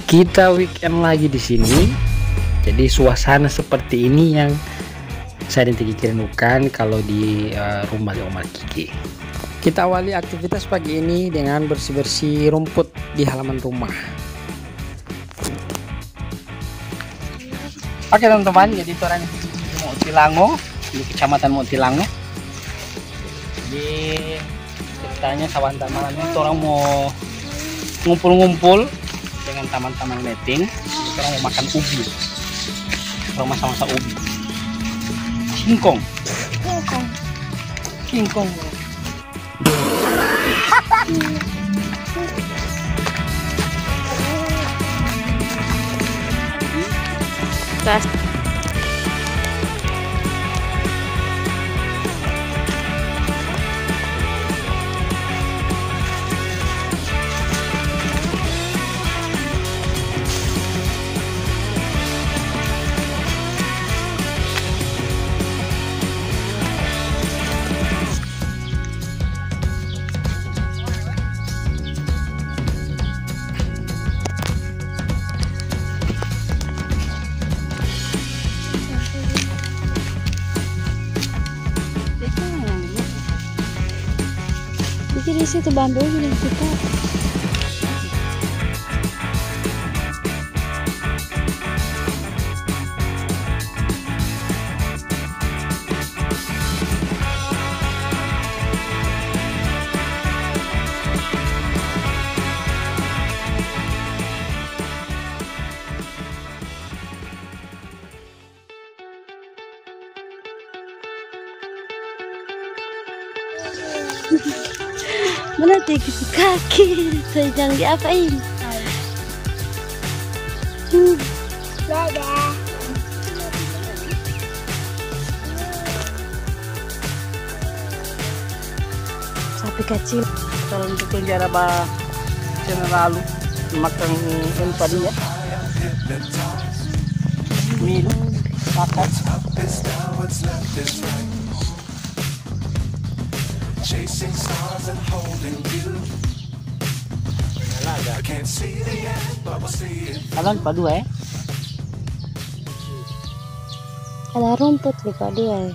Kita weekend lagi di sini. Jadi suasana seperti ini yang saya dan Kiki rindukan kalau di rumah Omar Kiki. Kita awali aktivitas pagi ini dengan bersih-bersih rumput di halaman rumah. Oke teman-teman, jadi orang di Motilango, di Kecamatan Motilango. Jadi ceritanya sawantan malam ini orang mau ngumpul-ngumpul dengan teman-teman meeting. Orang mau makan ubi. Orang masak-masak ubi. Kingkong. Gas. Di situ bambu ini kita. Mana tinggi kaki, saya jangan diapain. Dadah. Sapi kecil. Kalau untuk penjara bah channel lalu makan empadanya. Mil, pakat. Chasing stars and holding you. I can't see the end, but we'll see it. Alan padu eh? Ada rumput di padu eh.